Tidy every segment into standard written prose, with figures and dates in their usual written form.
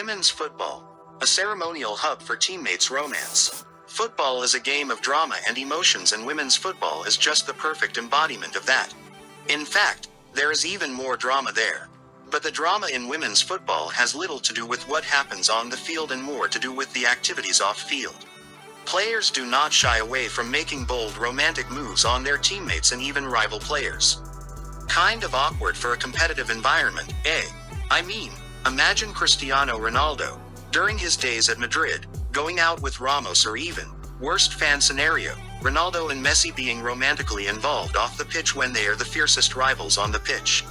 Women's football. A ceremonial hub for teammates' romance. Football is a game of drama and emotions, and women's football is just the perfect embodiment of that. In fact, there is even more drama there. But the drama in women's football has little to do with what happens on the field and more to do with the activities off-field. Players do not shy away from making bold romantic moves on their teammates and even rival players. Kind of awkward for a competitive environment, eh? I mean, imagine Cristiano Ronaldo, during his days at Madrid, going out with Ramos, or even, worst fan scenario, Ronaldo and Messi being romantically involved off the pitch when they are the fiercest rivals on the pitch.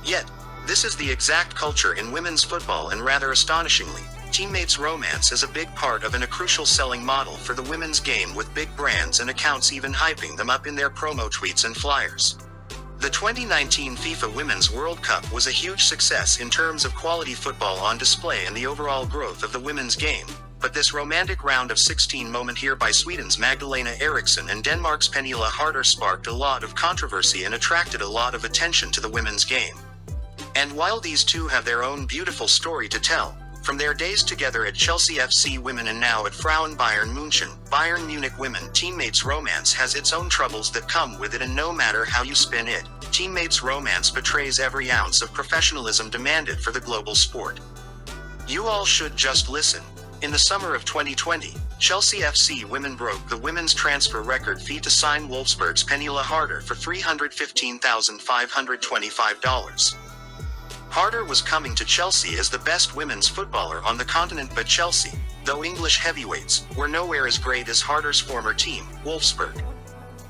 Yet, this is the exact culture in women's football, and rather astonishingly, teammates' romance is a big part of and a crucial selling model for the women's game, with big brands and accounts even hyping them up in their promo tweets and flyers. The 2019 FIFA Women's World Cup was a huge success in terms of quality football on display and the overall growth of the women's game, but this romantic round of 16 moment here by Sweden's Magdalena Erikson and Denmark's Pernille Harder sparked a lot of controversy and attracted a lot of attention to the women's game. And while these two have their own beautiful story to tell, from their days together at Chelsea FC women and now at Frauen Bayern München, Bayern Munich women, teammates' romance has its own troubles that come with it, and no matter how you spin it, teammates' romance betrays every ounce of professionalism demanded for the global sport. You all should just listen. In the summer of 2020, Chelsea FC women broke the women's transfer record fee to sign Wolfsburg's Pernille Harder for $315,525. Harder was coming to Chelsea as the best women's footballer on the continent, but Chelsea, though English heavyweights, were nowhere as great as Harder's former team, Wolfsburg.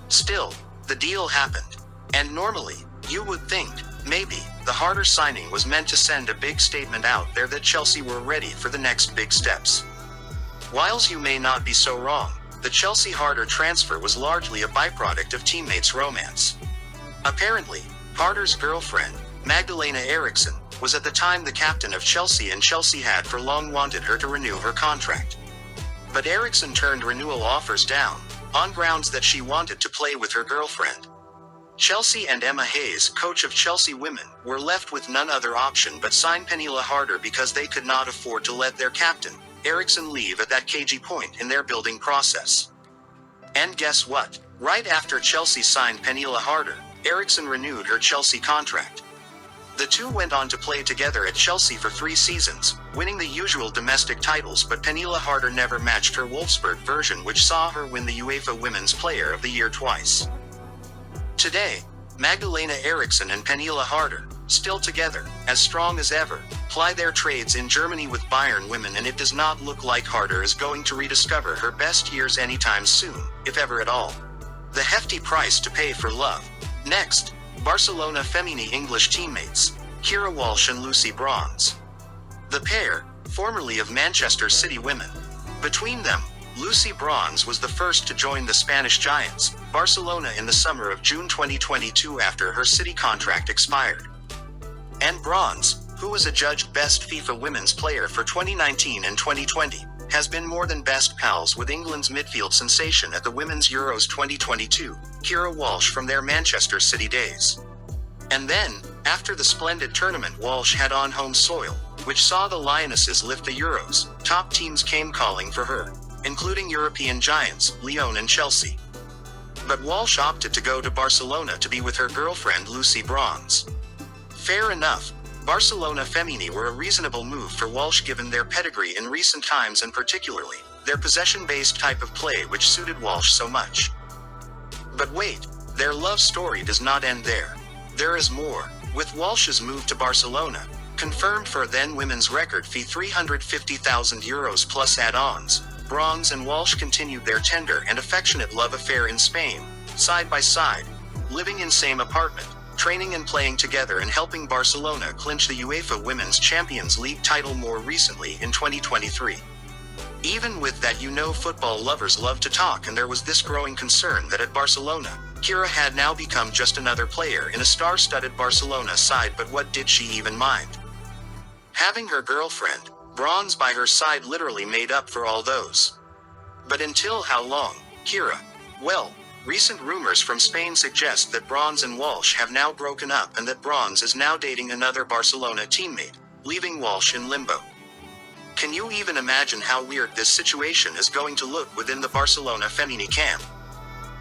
Still, the deal happened. And normally, you would think, maybe, the Harder signing was meant to send a big statement out there that Chelsea were ready for the next big steps. Whilst you may not be so wrong, the Chelsea Harder transfer was largely a byproduct of teammates' romance. Apparently, Harder's girlfriend, Magdalena Erikson, was at the time the captain of Chelsea, and Chelsea had for long wanted her to renew her contract. But Erikson turned renewal offers down, on grounds that she wanted to play with her girlfriend. Chelsea and Emma Hayes, coach of Chelsea women, were left with none other option but sign Pernille Harder because they could not afford to let their captain, Erikson, leave at that cagey point in their building process. And guess what? Right after Chelsea signed Pernille Harder, Erikson renewed her Chelsea contract. The two went on to play together at Chelsea for 3 seasons, winning the usual domestic titles, but Pernille Harder never matched her Wolfsburg version, which saw her win the UEFA Women's Player of the Year twice. Today, Magdalena Erikson and Pernille Harder, still together, as strong as ever, ply their trades in Germany with Bayern women, and it does not look like Harder is going to rediscover her best years anytime soon, if ever at all. The hefty price to pay for love. Next, Barcelona Femini English teammates, Keira Walsh and Lucy Bronze. The pair, formerly of Manchester City women. Between them, Lucy Bronze was the first to join the Spanish Giants, Barcelona, in the summer of June 2022 after her City contract expired. And Bronze, who was adjudged Best FIFA Women's Player for 2019 and 2020, has been more than best pals with England's midfield sensation at the Women's Euros 2022, Keira Walsh, from their Manchester City days. And then, after the splendid tournament Walsh had on home soil, which saw the Lionesses lift the Euros, top teams came calling for her, including European giants, Lyon and Chelsea. But Walsh opted to go to Barcelona to be with her girlfriend Lucy Bronze. Fair enough. Barcelona Femini were a reasonable move for Walsh given their pedigree in recent times, and particularly, their possession-based type of play, which suited Walsh so much. But wait, their love story does not end there. There is more. With Walsh's move to Barcelona, confirmed for a then women's record fee €350,000 plus add-ons, Bronze and Walsh continued their tender and affectionate love affair in Spain, side by side, living in same apartment, training and playing together, and helping Barcelona clinch the UEFA Women's Champions League title more recently in 2023. Even with that, football lovers love to talk, and there was this growing concern that at Barcelona, Keira had now become just another player in a star-studded Barcelona side. But what did she even mind? Having her girlfriend, Bronze, by her side literally made up for all those. But until how long, Keira? Well, recent rumors from Spain suggest that Bronze and Walsh have now broken up, and that Bronze is now dating another Barcelona teammate, leaving Walsh in limbo. Can you even imagine how weird this situation is going to look within the Barcelona Femini camp?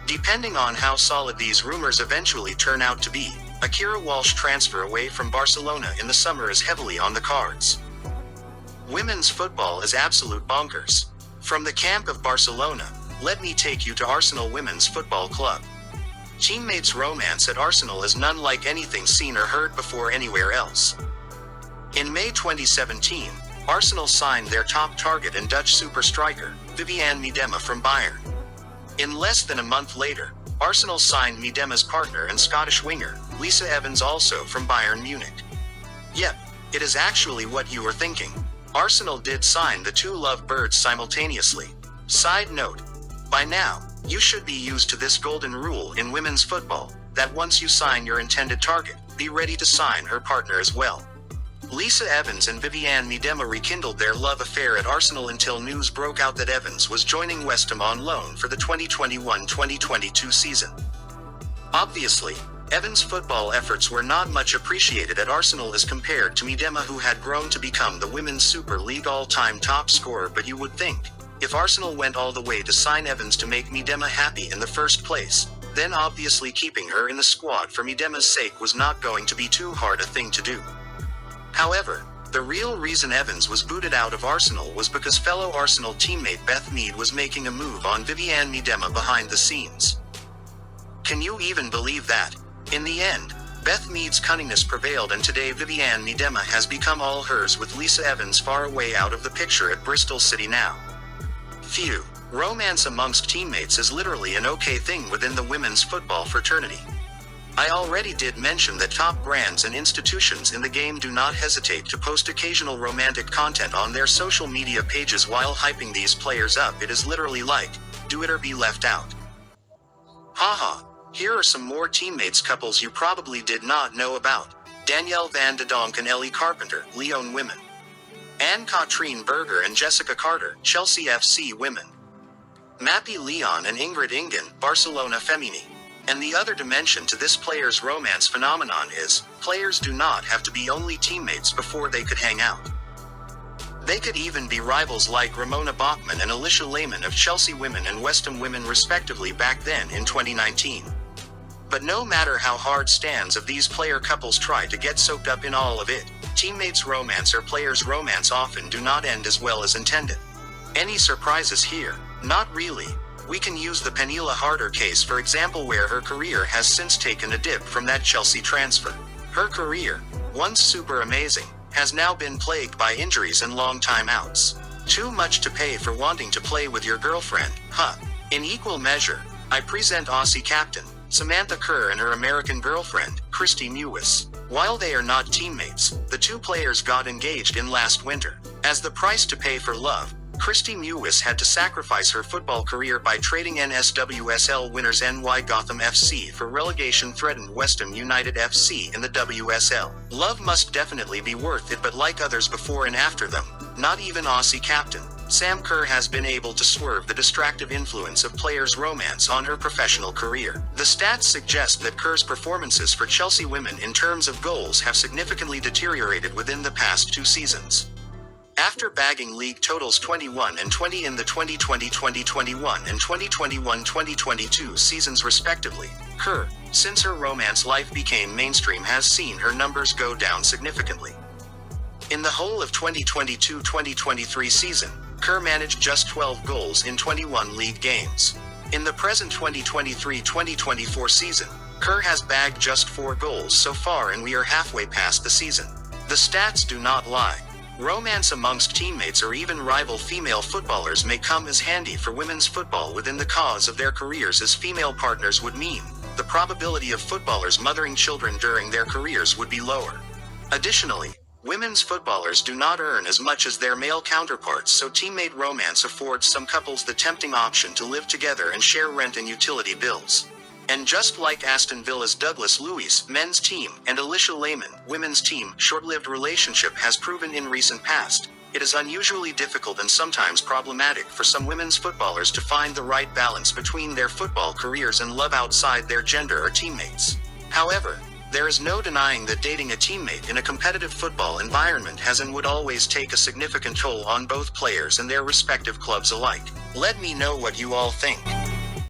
Depending on how solid these rumors eventually turn out to be, a Kira Walsh transfer away from Barcelona in the summer is heavily on the cards. Women's football is absolute bonkers. From the camp of Barcelona, let me take you to Arsenal Women's Football Club. Teammates' romance at Arsenal is none like anything seen or heard before anywhere else. In May 2017, Arsenal signed their top target and Dutch super striker, Vivianne Miedema from Bayern. In less than a month later, Arsenal signed Miedema's partner and Scottish winger, Lisa Evans, also from Bayern Munich. Yep, it is actually what you were thinking. Arsenal did sign the two lovebirds simultaneously. Side note, by now, you should be used to this golden rule in women's football, that once you sign your intended target, be ready to sign her partner as well. Lisa Evans and Vivianne Miedema rekindled their love affair at Arsenal until news broke out that Evans was joining West Ham on loan for the 2021-2022 season. Obviously, Evans' football efforts were not much appreciated at Arsenal as compared to Miedema, who had grown to become the Women's Super League all-time top scorer. But you would think, if Arsenal went all the way to sign Evans to make Miedema happy in the first place, then obviously keeping her in the squad for Miedema's sake was not going to be too hard a thing to do. However, the real reason Evans was booted out of Arsenal was because fellow Arsenal teammate Beth Mead was making a move on Vivianne Miedema behind the scenes. Can you even believe that? In the end, Beth Mead's cunningness prevailed, and today Vivianne Miedema has become all hers, with Lisa Evans far away out of the picture at Bristol City now. Phew, romance amongst teammates is literally an okay thing within the women's football fraternity. I already did mention that top brands and institutions in the game do not hesitate to post occasional romantic content on their social media pages while hyping these players up. It is literally like, do it or be left out. Haha, here are some more teammates couples you probably did not know about. Danielle Van de Donk and Ellie Carpenter, Lyon Women. Anne-Katrine Berger and Jessica Carter, Chelsea FC Women. Mappy Leon and Ingrid Ingen, Barcelona Femini. And the other dimension to this players' romance phenomenon is, players do not have to be only teammates before they could hang out. They could even be rivals, like Ramona Bachmann and Alicia Lehmann of Chelsea Women and West Ham Women respectively back then in 2019. But no matter how hard stands of these player couples try to get soaked up in all of it, teammates' romance or players' romance often do not end as well as intended. Any surprises here? Not really. We can use the Pernille Harder case for example, where her career has since taken a dip from that Chelsea transfer. Her career, once super amazing, has now been plagued by injuries and long timeouts. Too much to pay for wanting to play with your girlfriend, huh? In equal measure, I present Aussie captain Samantha Kerr and her American girlfriend, Christy Mewis. While they are not teammates, the two players got engaged in last winter. As the price to pay for love, Christy Mewis had to sacrifice her football career by trading NSWSL winners NY Gotham FC for relegation-threatened West Ham United FC in the WSL. Love must definitely be worth it, but like others before and after them, not even Aussie captain Sam Kerr has been able to swerve the distractive influence of players' romance on her professional career. The stats suggest that Kerr's performances for Chelsea Women in terms of goals have significantly deteriorated within the past 2 seasons. After bagging league totals 21 and 20 in the 2020-2021 and 2021-2022 seasons respectively, Kerr, since her romance life became mainstream, has seen her numbers go down significantly. In the whole of 2022-2023 season, Kerr managed just 12 goals in 21 league games. In the present 2023-2024 season, Kerr has bagged just 4 goals so far, and we are halfway past the season. The stats do not lie. Romance amongst teammates or even rival female footballers may come as handy for women's football within the cause of their careers, as female partners would mean the probability of footballers mothering children during their careers would be lower. Additionally, women's footballers do not earn as much as their male counterparts, so teammate romance affords some couples the tempting option to live together and share rent and utility bills. And just like Aston Villa's Douglas Luiz, men's team, and Alicia Lehmann, women's team, short-lived relationship has proven in recent past, it is unusually difficult and sometimes problematic for some women's footballers to find the right balance between their football careers and love outside their gender or teammates. However, There is no denying that dating a teammate in a competitive football environment has and would always take a significant toll on both players and their respective clubs alike. Let me know what you all think.